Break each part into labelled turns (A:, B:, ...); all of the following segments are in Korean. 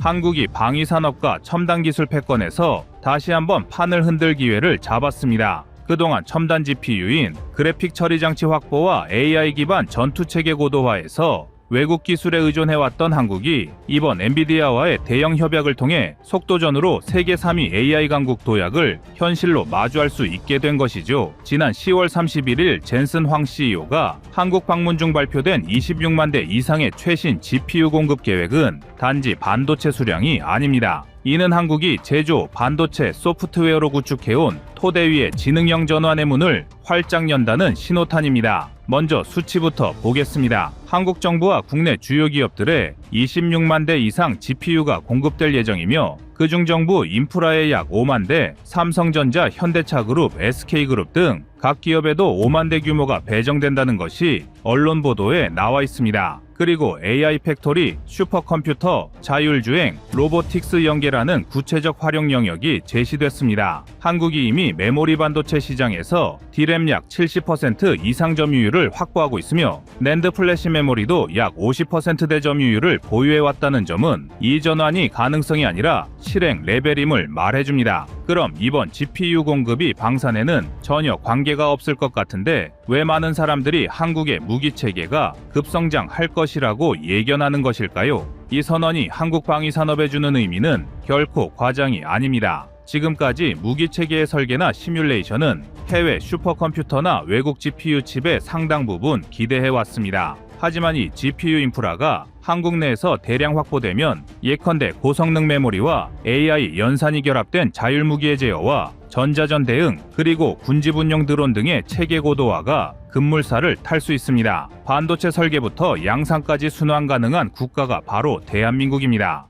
A: 한국이 방위산업과 첨단 기술 패권에서 다시 한번 판을 흔들 기회를 잡았습니다. 그동안 첨단 GPU인 그래픽 처리 장치 확보와 AI 기반 전투체계 고도화에서 외국 기술에 의존해왔던 한국이 이번 엔비디아와의 대형 협약을 통해 속도전으로 세계 3위 AI 강국 도약을 현실로 마주할 수 있게 된 것이죠. 지난 10월 31일 젠슨 황 CEO가 한국 방문 중 발표된 26만 대 이상의 최신 GPU 공급 계획은 단지 반도체 수량이 아닙니다. 이는 한국이 제조, 반도체, 소프트웨어로 구축해온 토대 위의 지능형 전환의 문을 활짝 연다는 신호탄입니다. 먼저 수치부터 보겠습니다. 한국 정부와 국내 주요 기업들의 26만 대 이상 GPU가 공급될 예정이며 그중 정부 인프라의 약 5만 대, 삼성전자, 현대차그룹, SK그룹 등 각 기업에도 5만 대 규모가 배정된다는 것이 언론 보도에 나와 있습니다. 그리고 AI 팩토리, 슈퍼컴퓨터, 자율주행, 로보틱스 연계라는 구체적 활용 영역이 제시됐습니다. 한국이 이미 메모리 반도체 시장에서 D램 약 70% 이상 점유율을 확보하고 있으며 낸드 플래시 메모리도 약 50%대 점유율을 보유해왔다는 점은 이 전환이 가능성이 아니라 실행 레벨임을 말해줍니다. 그럼 이번 GPU 공급이 방산에는 전혀 관계가 없을 것 같은데 왜 많은 사람들이 한국의 무기체계가 급성장할 것이라고 예견하는 것일까요? 이 선언이 한국 방위산업에 주는 의미는 결코 과장이 아닙니다. 지금까지 무기체계의 설계나 시뮬레이션은 해외 슈퍼컴퓨터나 외국 GPU 칩의 상당 부분 기대해왔습니다. 하지만 이 GPU 인프라가 한국 내에서 대량 확보되면 예컨대 고성능 메모리와 AI 연산이 결합된 자율무기의 제어와 전자전 대응, 그리고 군지분용 드론 등의 체계 고도화가 급물살을 탈 수 있습니다. 반도체 설계부터 양산까지 순환 가능한 국가가 바로 대한민국입니다.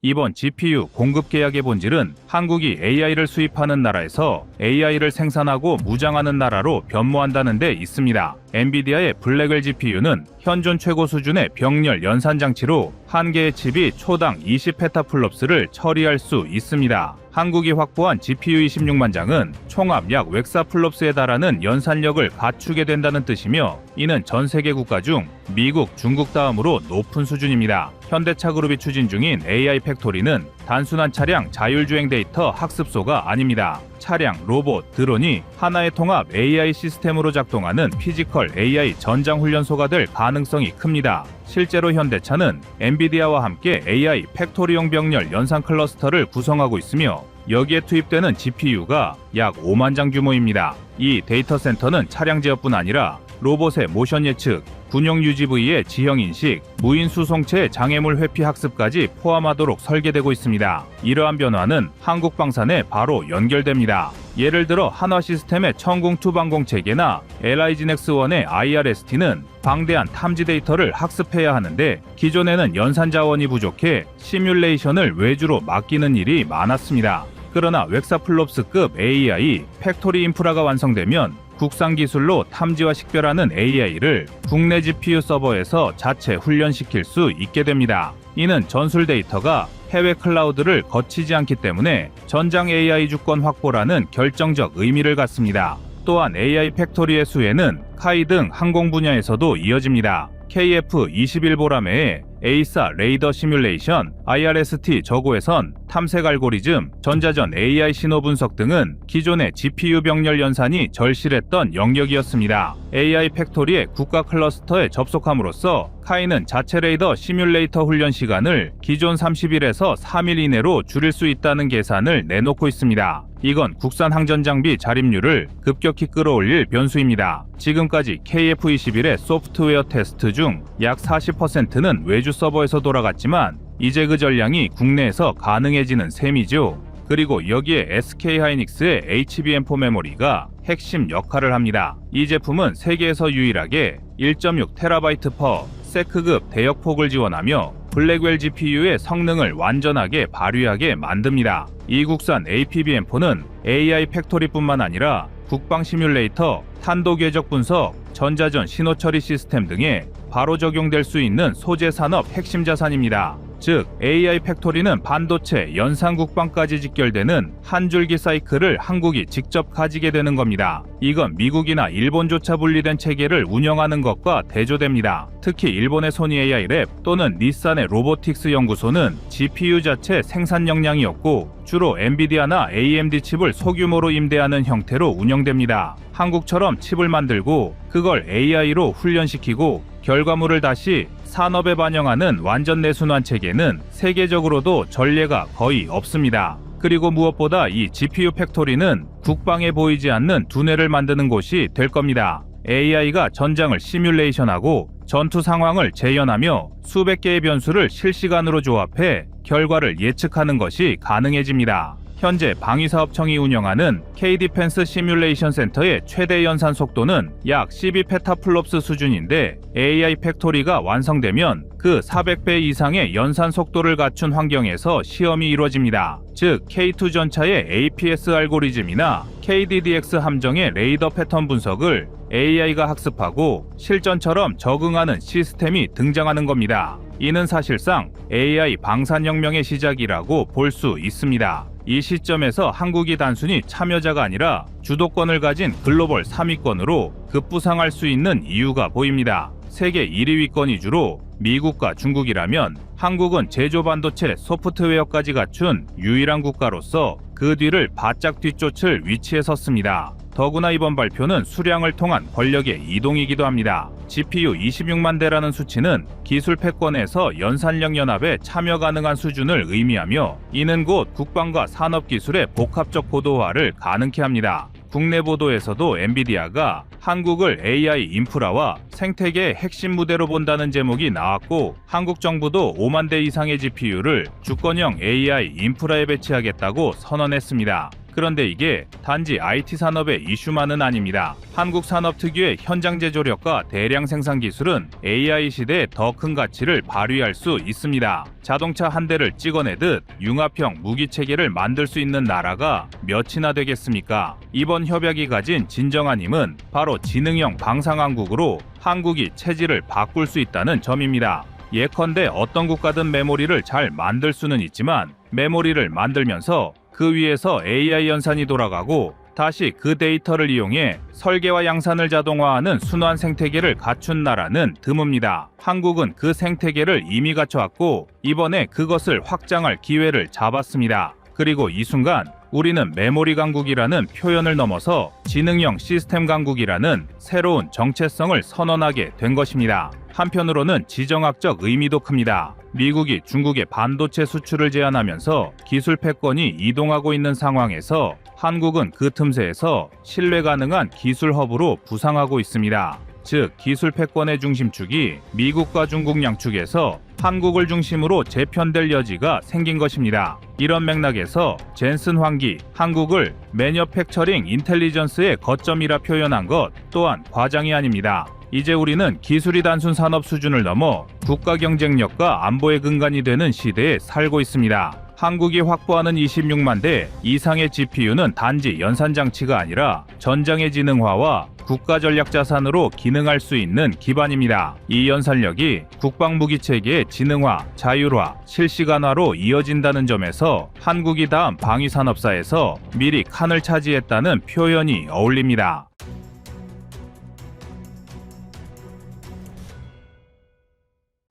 A: 이번 GPU 공급 계약의 본질은 한국이 AI를 수입하는 나라에서 AI를 생산하고 무장하는 나라로 변모한다는 데 있습니다. 엔비디아의 블랙웰 GPU는 현존 최고 수준의 병렬 연산 장치로 한 개의 칩이 초당 20페타플롭스를 처리할 수 있습니다. 한국이 확보한 GPU 26만 장은 총합 약 웩사플롭스에 달하는 연산력을 갖추게 된다는 뜻이며 이는 전 세계 국가 중 미국, 중국 다음으로 높은 수준입니다. 현대차그룹이 추진 중인 AI 팩토리는 단순한 차량 자율주행 데이터 학습소가 아닙니다. 차량, 로봇, 드론이 하나의 통합 AI 시스템으로 작동하는 피지컬 AI 전장훈련소가 될 가능성이 큽니다. 실제로 현대차는 엔비디아와 함께 AI 팩토리용 병렬 연산 클러스터를 구성하고 있으며 여기에 투입되는 GPU가 약 5만 장 규모입니다. 이 데이터 센터는 차량 제어뿐 아니라 로봇의 모션 예측, 군용 UGV의 지형 인식, 무인 수송체의 장애물 회피 학습까지 포함하도록 설계되고 있습니다. 이러한 변화는 한국 방산에 바로 연결됩니다. 예를 들어 한화시스템의 천궁2 방공 체계나 LIGNX1의 IRST는 방대한 탐지 데이터를 학습해야 하는데 기존에는 연산 자원이 부족해 시뮬레이션을 외주로 맡기는 일이 많았습니다. 그러나 웩사플롭스급 AI 팩토리 인프라가 완성되면 국산 기술로 탐지와 식별하는 AI를 국내 GPU 서버에서 자체 훈련시킬 수 있게 됩니다. 이는 전술 데이터가 해외 클라우드를 거치지 않기 때문에 전장 AI 주권 확보라는 결정적 의미를 갖습니다. 또한 AI 팩토리의 수혜는 카이 등 항공 분야에서도 이어집니다. KF-21보라매의 A사 레이더 시뮬레이션, IRST 저고에선 탐색 알고리즘, 전자전 AI 신호 분석 등은 기존의 GPU 병렬 연산이 절실했던 영역이었습니다. AI 팩토리의 국가 클러스터에 접속함으로써 카이는 자체 레이더 시뮬레이터 훈련 시간을 기존 30일에서 3일 이내로 줄일 수 있다는 계산을 내놓고 있습니다. 이건 국산 항전 장비 자립률을 급격히 끌어올릴 변수입니다. 지금까지 KF-21의 소프트웨어 테스트 중 약 40%는 외주 서버에서 돌아갔지만 이제 그 전량이 국내에서 가능해지는 셈이죠. 그리고 여기에 SK하이닉스의 HBM4 메모리가 핵심 역할을 합니다. 이 제품은 세계에서 유일하게 1.6TB/s급 대역폭을 지원하며 블랙웰 GPU의 성능을 완전하게 발휘하게 만듭니다. 이 국산 APBM4는 AI 팩토리뿐만 아니라 국방 시뮬레이터, 탄도 궤적 분석, 전자전 신호 처리 시스템 등에 바로 적용될 수 있는 소재 산업 핵심 자산입니다. 즉 AI 팩토리는 반도체, 연산 국방까지 직결되는 한 줄기 사이클을 한국이 직접 가지게 되는 겁니다. 이건 미국이나 일본조차 분리된 체계를 운영하는 것과 대조됩니다. 특히 일본의 소니 AI랩 또는 닛산의 로보틱스 연구소는 GPU 자체 생산 역량이었고 주로 엔비디아나 AMD 칩을 소규모로 임대하는 형태로 운영됩니다. 한국처럼 칩을 만들고 그걸 AI로 훈련시키고 결과물을 다시 산업에 반영하는 완전 내순환 체계는 세계적으로도 전례가 거의 없습니다. 그리고 무엇보다 이 GPU 팩토리는 국방에 보이지 않는 두뇌를 만드는 곳이 될 겁니다. AI가 전장을 시뮬레이션하고 전투 상황을 재현하며 수백 개의 변수를 실시간으로 조합해 결과를 예측하는 것이 가능해집니다. 현재 방위사업청이 운영하는 K-디펜스 시뮬레이션 센터의 최대 연산 속도는 약 12페타플롭스 수준인데 AI 팩토리가 완성되면 그 400배 이상의 연산 속도를 갖춘 환경에서 시험이 이루어집니다. 즉 K2 전차의 APS 알고리즘이나 KDDX 함정의 레이더 패턴 분석을 AI가 학습하고 실전처럼 적응하는 시스템이 등장하는 겁니다. 이는 사실상 AI 방산혁명의 시작이라고 볼 수 있습니다. 이 시점에서 한국이 단순히 참여자가 아니라 주도권을 가진 글로벌 3위권으로 급부상할 수 있는 이유가 보입니다. 세계 1위 위권 위주로 미국과 중국이라면 한국은 제조 반도체, 소프트웨어까지 갖춘 유일한 국가로서 그 뒤를 바짝 뒤쫓을 위치에 섰습니다. 더구나 이번 발표는 수량을 통한 권력의 이동이기도 합니다. GPU 26만 대라는 수치는 기술 패권에서 연산력 연합에 참여 가능한 수준을 의미하며 이는 곧 국방과 산업기술의 복합적 고도화를 가능케 합니다. 국내 보도에서도 엔비디아가 한국을 AI 인프라와 생태계의 핵심 무대로 본다는 제목이 나왔고 한국 정부도 5만 대 이상의 GPU를 주권형 AI 인프라에 배치하겠다고 선언했습니다. 그런데 이게 단지 IT 산업의 이슈만은 아닙니다. 한국 산업 특유의 현장 제조력과 대량 생산 기술은 AI 시대에 더 큰 가치를 발휘할 수 있습니다. 자동차 한 대를 찍어내듯 융합형 무기 체계를 만들 수 있는 나라가 몇이나 되겠습니까? 이번 협약이 가진 진정한 힘은 바로 지능형 방산왕국으로 한국이 체질을 바꿀 수 있다는 점입니다. 예컨대 어떤 국가든 메모리를 잘 만들 수는 있지만 메모리를 만들면서 그 위에서 AI 연산이 돌아가고 다시 그 데이터를 이용해 설계와 양산을 자동화하는 순환 생태계를 갖춘 나라는 드뭅니다. 한국은 그 생태계를 이미 갖춰왔고 이번에 그것을 확장할 기회를 잡았습니다. 그리고 이 순간 우리는 메모리 강국이라는 표현을 넘어서 지능형 시스템 강국이라는 새로운 정체성을 선언하게 된 것입니다. 한편으로는 지정학적 의미도 큽니다. 미국이 중국의 반도체 수출을 제한하면서 기술 패권이 이동하고 있는 상황에서 한국은 그 틈새에서 신뢰 가능한 기술 허브로 부상하고 있습니다. 즉 기술 패권의 중심축이 미국과 중국 양축에서 한국을 중심으로 재편될 여지가 생긴 것입니다. 이런 맥락에서 젠슨 황기, 한국을 매니어팩처링 인텔리전스의 거점이라 표현한 것 또한 과장이 아닙니다. 이제 우리는 기술이 단순 산업 수준을 넘어 국가 경쟁력과 안보의 근간이 되는 시대에 살고 있습니다. 한국이 확보하는 26만 대 이상의 GPU는 단지 연산장치가 아니라 전장의 지능화와 국가 전략 자산으로 기능할 수 있는 기반입니다. 이 연산력이 국방무기체계의 지능화, 자율화, 실시간화로 이어진다는 점에서 한국이 다음 방위산업사에서 미리 칸을 차지했다는 표현이 어울립니다.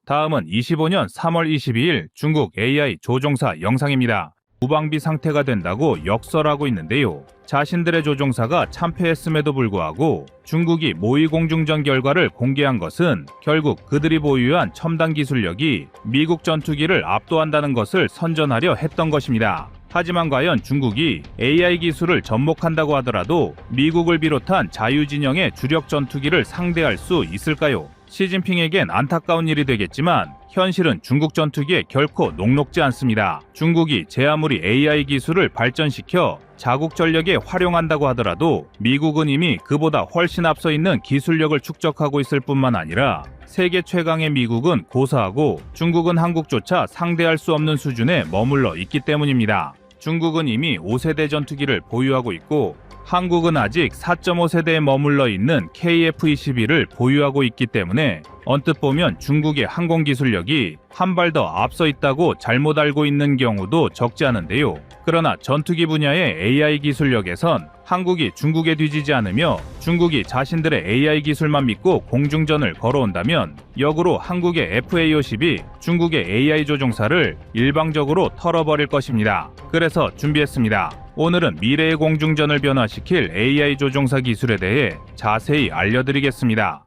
A: 다음은 25년 3월 22일 중국 AI 조종사 영상입니다. 무방비 상태가 된다고 역설하고 있는데요. 자신들의 조종사가 참패했음에도 불구하고 중국이 모의 공중전 결과를 공개한 것은 결국 그들이 보유한 첨단 기술력이 미국 전투기를 압도한다는 것을 선전하려 했던 것입니다. 하지만 과연 중국이 AI 기술을 접목한다고 하더라도 미국을 비롯한 자유진영의 주력 전투기를 상대할 수 있을까요? 시진핑에겐 안타까운 일이 되겠지만 현실은 중국 전투기에 결코 녹록지 않습니다. 중국이 제 아무리 AI 기술을 발전시켜 자국 전력에 활용한다고 하더라도 미국은 이미 그보다 훨씬 앞서 있는 기술력을 축적하고 있을 뿐만 아니라 세계 최강의 미국은 고사하고 중국은 한국조차 상대할 수 없는 수준에 머물러 있기 때문입니다. 중국은 이미 5세대 전투기를 보유하고 있고 한국은 아직 4.5세대에 머물러 있는 KF-21을 보유하고 있기 때문에 언뜻 보면 중국의 항공 기술력이 한 발 더 앞서 있다고 잘못 알고 있는 경우도 적지 않은데요. 그러나 전투기 분야의 AI 기술력에선 한국이 중국에 뒤지지 않으며 중국이 자신들의 AI 기술만 믿고 공중전을 걸어온다면 역으로 한국의 FA-50이 중국의 AI 조종사를 일방적으로 털어버릴 것입니다. 그래서 준비했습니다. 오늘은 미래의 공중전을 변화시킬 AI 조종사 기술에 대해 자세히 알려드리겠습니다.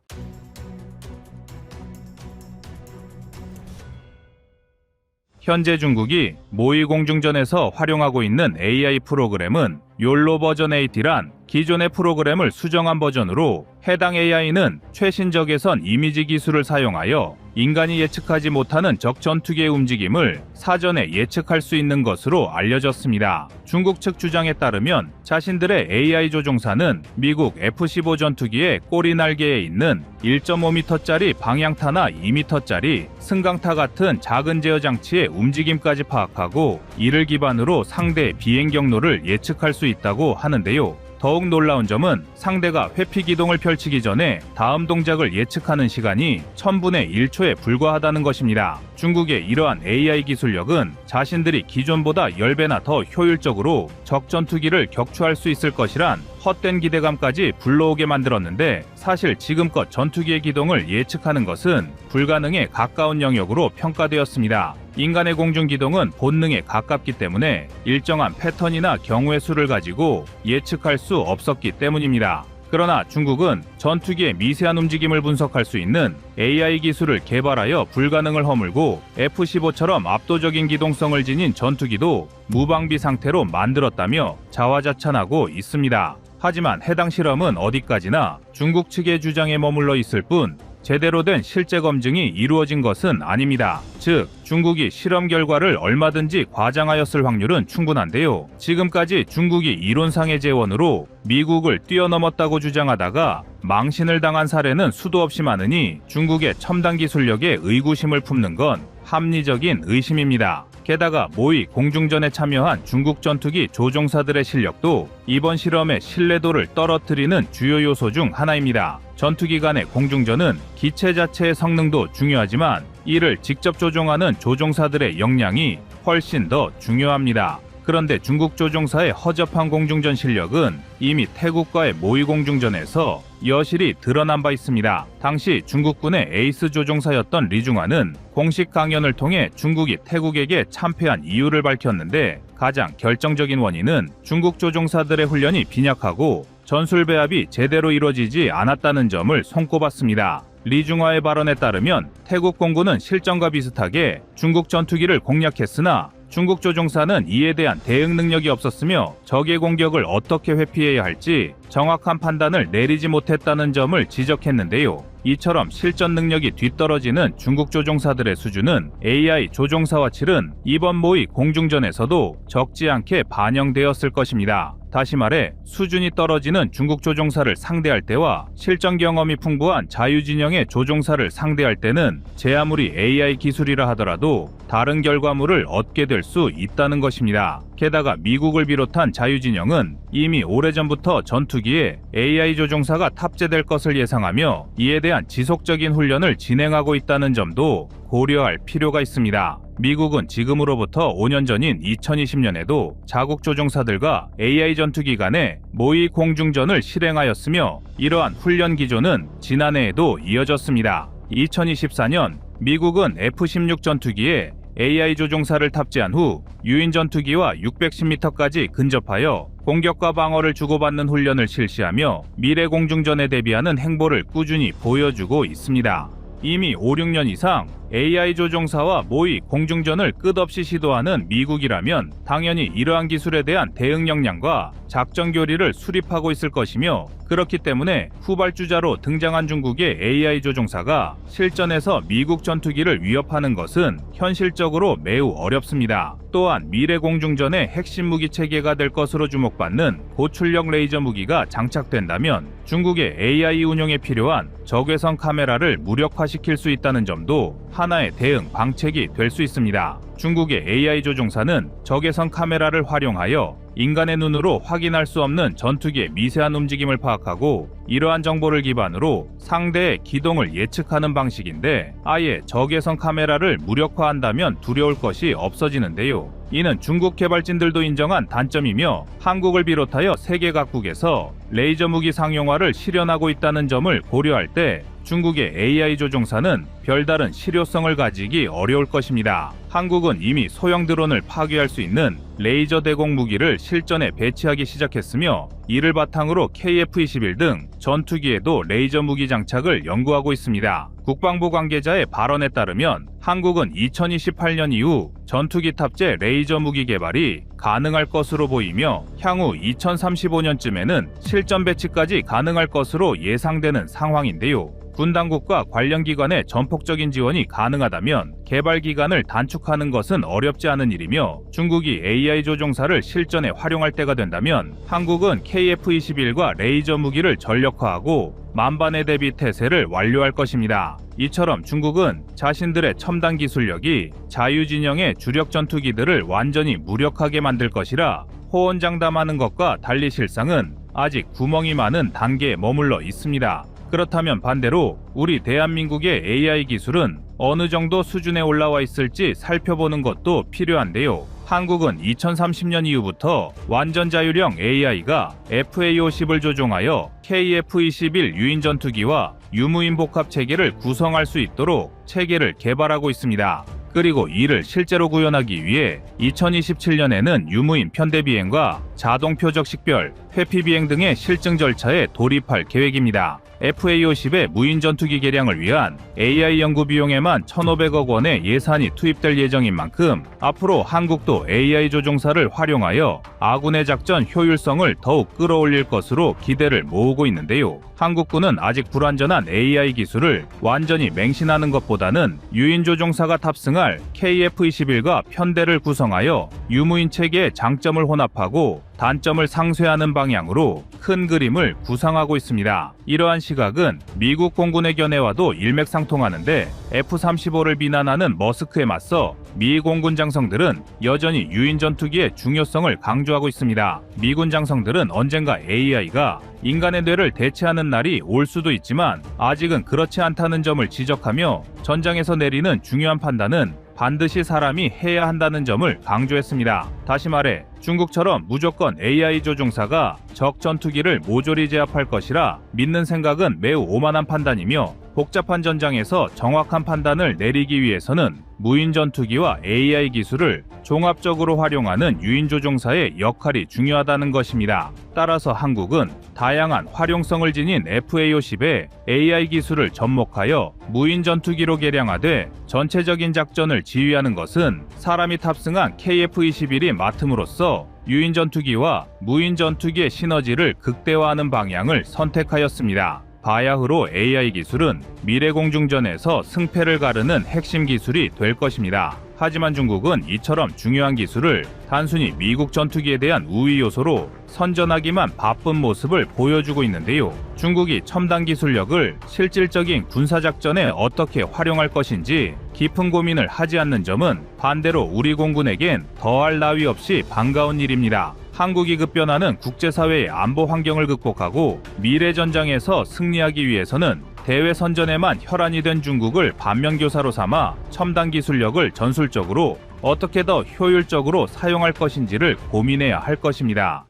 A: 현재 중국이 모의 공중전에서 활용하고 있는 AI 프로그램은 욜로 버전 8이란 기존의 프로그램을 수정한 버전으로 해당 AI는 최신 적외선 이미지 기술을 사용하여 인간이 예측하지 못하는 적 전투기의 움직임을 사전에 예측할 수 있는 것으로 알려졌습니다. 중국 측 주장에 따르면 자신들의 AI 조종사는 미국 F-15 전투기의 꼬리 날개에 있는 1.5m짜리 방향타나 2m짜리 승강타 같은 작은 제어 장치의 움직임까지 파악하고 이를 기반으로 상대의 비행 경로를 예측할 수 있다고 하는데요. 더욱 놀라운 점은 상대가 회피 기동을 펼치기 전에 다음 동작을 예측하는 시간이 1000분의 1초에 불과하다는 것입니다. 중국의 이러한 AI 기술력은 자신들이 기존보다 10배나 더 효율적으로 적 전투기를 격추할 수 있을 것이란 헛된 기대감까지 불러오게 만들었는데 사실 지금껏 전투기의 기동을 예측하는 것은 불가능에 가까운 영역으로 평가되었습니다. 인간의 공중 기동은 본능에 가깝기 때문에 일정한 패턴이나 경우의 수를 가지고 예측할 수 없었기 때문입니다. 그러나 중국은 전투기의 미세한 움직임을 분석할 수 있는 AI 기술을 개발하여 불가능을 허물고 F-15처럼 압도적인 기동성을 지닌 전투기도 무방비 상태로 만들었다며 자화자찬하고 있습니다. 하지만 해당 실험은 어디까지나 중국 측의 주장에 머물러 있을 뿐 제대로 된 실제 검증이 이루어진 것은 아닙니다. 즉, 중국이 실험 결과를 얼마든지 과장하였을 확률은 충분한데요. 지금까지 중국이 이론상의 재원으로 미국을 뛰어넘었다고 주장하다가 망신을 당한 사례는 수도 없이 많으니 중국의 첨단 기술력에 의구심을 품는 건 합리적인 의심입니다. 게다가 모의 공중전에 참여한 중국 전투기 조종사들의 실력도 이번 실험의 신뢰도를 떨어뜨리는 주요 요소 중 하나입니다. 전투기 간의 공중전은 기체 자체의 성능도 중요하지만 이를 직접 조종하는 조종사들의 역량이 훨씬 더 중요합니다. 그런데 중국 조종사의 허접한 공중전 실력은 이미 태국과의 모의 공중전에서 여실히 드러난 바 있습니다. 당시 중국군의 에이스 조종사였던 리중환은 공식 강연을 통해 중국이 태국에게 참패한 이유를 밝혔는데 가장 결정적인 원인은 중국 조종사들의 훈련이 빈약하고 전술 배합이 제대로 이루어지지 않았다는 점을 손꼽았습니다. 리중화의 발언에 따르면 태국 공군은 실전과 비슷하게 중국 전투기를 공략했으나 중국 조종사는 이에 대한 대응 능력이 없었으며 적의 공격을 어떻게 회피해야 할지 정확한 판단을 내리지 못했다는 점을 지적했는데요. 이처럼 실전 능력이 뒤떨어지는 중국 조종사들의 수준은 AI 조종사와 치른 이번 모의 공중전에서도 적지 않게 반영되었을 것입니다. 다시 말해 수준이 떨어지는 중국 조종사를 상대할 때와 실전 경험이 풍부한 자유진영의 조종사를 상대할 때는 제 아무리 AI 기술이라 하더라도 다른 결과물을 얻게 될 수 있다는 것입니다. 게다가 미국을 비롯한 자유진영은 이미 오래전부터 전투기에 AI 조종사가 탑재될 것을 예상하며 이에 대한 지속적인 훈련을 진행하고 있다는 점도 고려할 필요가 있습니다. 미국은 지금으로부터 5년 전인 2020년에도 자국 조종사들과 AI 전투기 간의 모의 공중전을 실행하였으며 이러한 훈련 기조는 지난해에도 이어졌습니다. 2024년 미국은 F-16 전투기에 AI 조종사를 탑재한 후 유인 전투기와 610m까지 근접하여 공격과 방어를 주고받는 훈련을 실시하며 미래 공중전에 대비하는 행보를 꾸준히 보여주고 있습니다. 이미 5, 6년 이상 AI 조종사와 모의 공중전을 끝없이 시도하는 미국이라면 당연히 이러한 기술에 대한 대응 역량과 작전 교리를 수립하고 있을 것이며 그렇기 때문에 후발주자로 등장한 중국의 AI 조종사가 실전에서 미국 전투기를 위협하는 것은 현실적으로 매우 어렵습니다. 또한 미래 공중전의 핵심 무기 체계가 될 것으로 주목받는 고출력 레이저 무기가 장착된다면 중국의 AI 운용에 필요한 적외선 카메라를 무력화시킬 수 있다는 점도 하나의 대응 방책이 될 수 있습니다. 중국의 AI 조종사는 적외선 카메라를 활용하여 인간의 눈으로 확인할 수 없는 전투기의 미세한 움직임을 파악하고 이러한 정보를 기반으로 상대의 기동을 예측하는 방식인데, 아예 적외선 카메라를 무력화한다면 두려울 것이 없어지는데요. 이는 중국 개발진들도 인정한 단점이며 한국을 비롯하여 세계 각국에서 레이저 무기 상용화를 실현하고 있다는 점을 고려할 때 중국의 AI 조종사는 별다른 실효성을 가지기 어려울 것입니다. 한국은 이미 소형 드론을 파괴할 수 있는 레이저 대공 무기를 실전에 배치하기 시작했으며, 이를 바탕으로 KF-21 등 전투기에도 레이저 무기 장착을 연구하고 있습니다. 국방부 관계자의 발언에 따르면 한국은 2028년 이후 전투기 탑재 레이저 무기 개발이 가능할 것으로 보이며, 향후 2035년쯤에는 실전 배치까지 가능할 것으로 예상되는 상황인데요. 군 당국과 관련 기관의 전폭적인 지원이 가능하다면 개발 기간을 단축하는 것은 어렵지 않은 일이며, 중국이 AI 조종사를 실전에 활용할 때가 된다면 한국은 KF-21과 레이저 무기를 전력화하고 만반의 대비 태세를 완료할 것입니다. 이처럼 중국은 자신들의 첨단 기술력이 자유진영의 주력 전투기들을 완전히 무력하게 만들 것이라 호언장담하는 것과 달리 실상은 아직 구멍이 많은 단계에 머물러 있습니다. 그렇다면 반대로 우리 대한민국의 AI 기술은 어느 정도 수준에 올라와 있을지 살펴보는 것도 필요한데요. 한국은 2030년 이후부터 완전 자율형 AI가 FA-50을 조종하여 KF-21 유인 전투기와 유무인 복합 체계를 구성할 수 있도록 체계를 개발하고 있습니다. 그리고 이를 실제로 구현하기 위해 2027년에는 유무인 편대 비행과 자동 표적 식별, 회피 비행 등의 실증 절차에 돌입할 계획입니다. FA-50의 무인 전투기 개량을 위한 AI 연구 비용에만 1,500억 원의 예산이 투입될 예정인 만큼 앞으로 한국도 AI 조종사를 활용하여 아군의 작전 효율성을 더욱 끌어올릴 것으로 기대를 모으고 있는데요. 한국군은 아직 불완전한 AI 기술을 완전히 맹신하는 것보다는 유인 조종사가 탑승할 KF-21과 편대를 구성하여 유무인 체계의 장점을 혼합하고 단점을 상쇄하는 방향으로 큰 그림을 구상하고 있습니다. 이러한 시각은 미국 공군의 견해와도 일맥상통하는데, F-35를 비난하는 머스크에 맞서 미 공군 장성들은 여전히 유인 전투기의 중요성을 강조하고 있습니다. 미군 장성들은 언젠가 AI가 인간의 뇌를 대체하는 날이 올 수도 있지만 아직은 그렇지 않다는 점을 지적하며, 전장에서 내리는 중요한 판단은 반드시 사람이 해야 한다는 점을 강조했습니다. 다시 말해 중국처럼 무조건 AI 조종사가 적 전투기를 모조리 제압할 것이라 믿는 생각은 매우 오만한 판단이며, 복잡한 전장에서 정확한 판단을 내리기 위해서는 무인 전투기와 AI 기술을 종합적으로 활용하는 유인 조종사의 역할이 중요하다는 것입니다. 따라서 한국은 다양한 활용성을 지닌 FA-50에 AI 기술을 접목하여 무인 전투기로 개량하되 전체적인 작전을 지휘하는 것은 사람이 탑승한 KF-21이 맡음으로써 유인 전투기와 무인 전투기의 시너지를 극대화하는 방향을 선택하였습니다. 바야흐로 AI 기술은 미래 공중전에서 승패를 가르는 핵심 기술이 될 것입니다. 하지만 중국은 이처럼 중요한 기술을 단순히 미국 전투기에 대한 우위 요소로 선전하기만 바쁜 모습을 보여주고 있는데요. 중국이 첨단 기술력을 실질적인 군사작전에 어떻게 활용할 것인지 깊은 고민을 하지 않는 점은 반대로 우리 공군에겐 더할 나위 없이 반가운 일입니다. 한국이 급변하는 국제사회의 안보 환경을 극복하고 미래 전장에서 승리하기 위해서는 대외 선전에만 혈안이 된 중국을 반면교사로 삼아 첨단 기술력을 전술적으로 어떻게 더 효율적으로 사용할 것인지를 고민해야 할 것입니다.